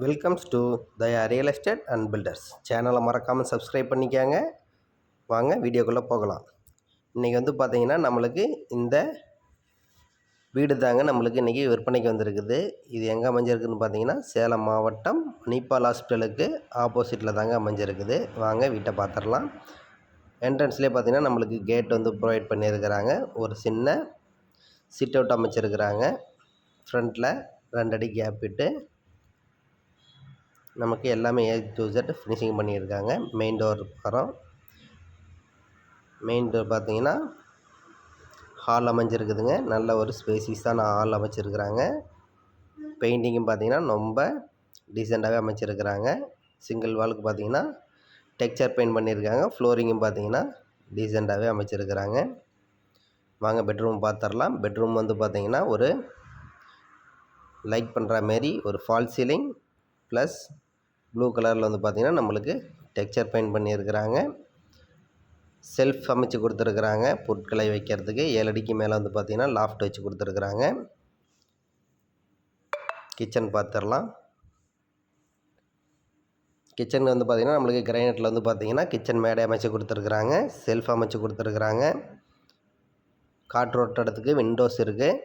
Welcomes to Daya real estate and filters சேனலை மறக்காமல் subscribe பண்ணிக்காங்க. வாங்க வீடியோக்குள்ளே போகலாம். இன்றைக்கி பார்த்திங்கன்னா நம்மளுக்கு இந்த வீடு தாங்க நம்மளுக்கு இன்றைக்கி விற்பனைக்கு வந்திருக்குது. இது எங்கே அமைஞ்சிருக்குதுன்னு பார்த்தீங்கன்னா சேலம் மாவட்டம் மணிப்பால் ஹாஸ்பிட்டலுக்கு ஆப்போசிட்டில் தாங்க அமைஞ்சிருக்குது. வாங்க வீட்டை பார்த்துடலாம். என்ட்ரன்ஸ்லேயே பார்த்திங்கன்னா நம்மளுக்கு கேட் ப்ரொவைட் பண்ணியிருக்கிறாங்க. ஒரு சின்ன சிட் அவுட் அமைச்சிருக்கிறாங்க. ஃப்ரண்ட்டில் 2 அடி கேப் விட்டு நமக்கு எல்லாமே A to Z ஃபினிஷிங் பண்ணியிருக்காங்க. மெயின் டோர் வரோம். மெயின் டோர் பார்த்தீங்கன்னா ஹால் அமைஞ்சிருக்குதுங்க. நல்ல ஒரு ஸ்பேசியஸான ஹால் அமைச்சிருக்கிறாங்க. பெயிண்டிங்கும் பார்த்தீங்கன்னா ரொம்ப டீசெண்டாகவே அமைச்சிருக்கிறாங்க. சிங்கிள் வாலுக்கு பார்த்தீங்கன்னா டெக்ஸ்சர் பெயிண்ட் பண்ணியிருக்காங்க. ஃப்ளோரிங்கும் பார்த்தீங்கன்னா டீசெண்டாகவே அமைச்சிருக்கிறாங்க. வாங்க பெட்ரூம் பார்த்துடலாம். பெட்ரூம் பார்த்தீங்கன்னா ஒரு லைக் பண்ணுற மாரி ஒரு ஃபால் சீலிங் ப்ளஸ் ப்ளூ கலரில் பார்த்திங்கன்னா நம்மளுக்கு டெக்ஸ்சர் பெயிண்ட் பண்ணியிருக்கிறாங்க. செல்ஃப் அமைச்சு கொடுத்துருக்குறாங்க. பொருட்களை வைக்கிறதுக்கு 7 அடிக்கு மேலே பார்த்திங்கன்னா லாஃப்ட் வச்சு கொடுத்துருக்குறாங்க. கிச்சன் பார்த்துடலாம். கிச்சன் பார்த்திங்கன்னா நம்மளுக்கு கிரைனட்டில் பார்த்திங்கன்னா கிச்சன் மேடை அமைச்சு கொடுத்துருக்குறாங்க. செல்ஃப் அமைச்சு கொடுத்துருக்குறாங்க. காற்றோட்டத்துக்கு விண்டோஸ் இருக்குது.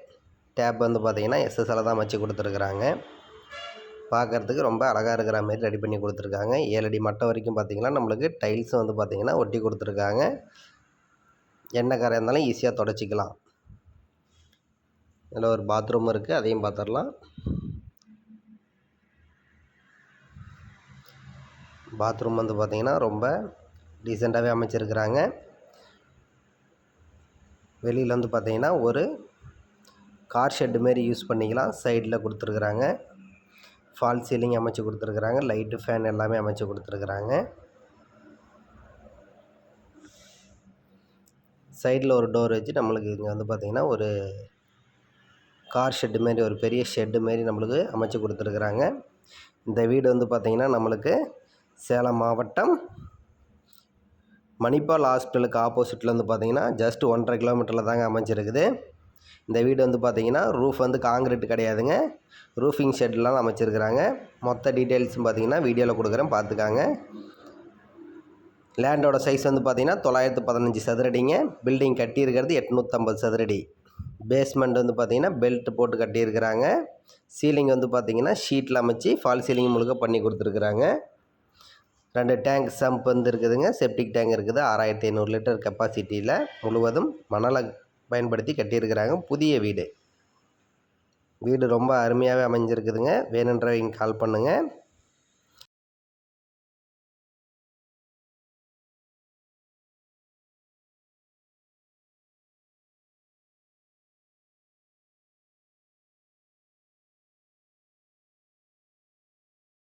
டேப் பார்த்திங்கன்னா எஸ்எஸ்எல் தான் அமைச்சு கொடுத்துருக்குறாங்க. பார்க்குறதுக்கு ரொம்ப அழகாக இருக்கிற மாதிரி ரெடி பண்ணி கொடுத்துருக்காங்க. 7 அடி மட்டம் வரைக்கும் பார்த்திங்கன்னா நம்மளுக்கு டைல்ஸும் பார்த்திங்கன்னா ஒட்டி கொடுத்துருக்காங்க. எண்ணெய் காரம் இருந்தாலும் ஈஸியாக தொடச்சிக்கலாம். இதில் ஒரு பாத்ரூம் இருக்குது, அதையும் பார்த்துடலாம். பாத்ரூம் பார்த்திங்கன்னா ரொம்ப டீசெண்டாகவே அமைச்சிருக்கிறாங்க. வெளியில் பார்த்திங்கன்னா ஒரு கார் ஷெட்டு மாரி யூஸ் பண்ணிக்கலாம். சைடில் கொடுத்துருக்குறாங்க. ஃபால் சீலிங் அமைச்சு கொடுத்துருக்குறாங்க. லைட்டு ஃபேன் எல்லாமே அமைச்சு கொடுத்துருக்குறாங்க. சைடில் ஒரு டோர் வச்சு நம்மளுக்கு இங்கே பார்த்திங்கன்னா ஒரு கார் ஷெட்டு மாரி ஒரு பெரிய ஷெட்டு மாரி நம்மளுக்கு அமைச்சு கொடுத்துருக்குறாங்க. இந்த வீடு பார்த்திங்கன்னா நம்மளுக்கு சேலம் மாவட்டம் மணிப்பால் ஹாஸ்பிட்டலுக்கு ஆப்போசிட்டில் பார்த்திங்கன்னா ஜஸ்ட் 1.5 கிலோமீட்டரில் தாங்க அமைச்சிருக்குது. இந்த வீடு பார்த்திங்கன்னா ரூஃப் காங்கிரீட் கிடையாதுங்க. ரூஃபிங் ஷெட்லாம் அமைச்சிருக்கிறாங்க. மொத்த டீட்டெயில்ஸும் பார்த்திங்கன்னா வீடியோவில் கொடுக்குறேன், பார்த்துக்காங்க. லேண்டோட சைஸ் பார்த்திங்கன்னா 915 சதுரடிங்க. பில்டிங் கட்டியிருக்கிறது 850 சதுரடி. பேஸ்மெண்ட் பார்த்திங்கன்னா பெல்ட் போட்டு கட்டியிருக்கிறாங்க. சீலிங் பார்த்திங்கன்னா ஷீட்டில் அமைச்சு ஃபால் சீலிங் முழுக்க பண்ணி கொடுத்துருக்குறாங்க. 2 டேங்க் சம்ப் இருக்குதுங்க. செப்டிக் டேங்க் இருக்குது. 6500 லிட்டர் கெப்பாசிட்டியில் முழுவதும் மணலை பயன்படுத்தி கட்டியிருக்கிறாங்க. புதிய வீடு ரொம்ப அருமையாகவே அமைஞ்சிருக்குதுங்க. வேணுன்றவங்க கால் பண்ணுங்கள்.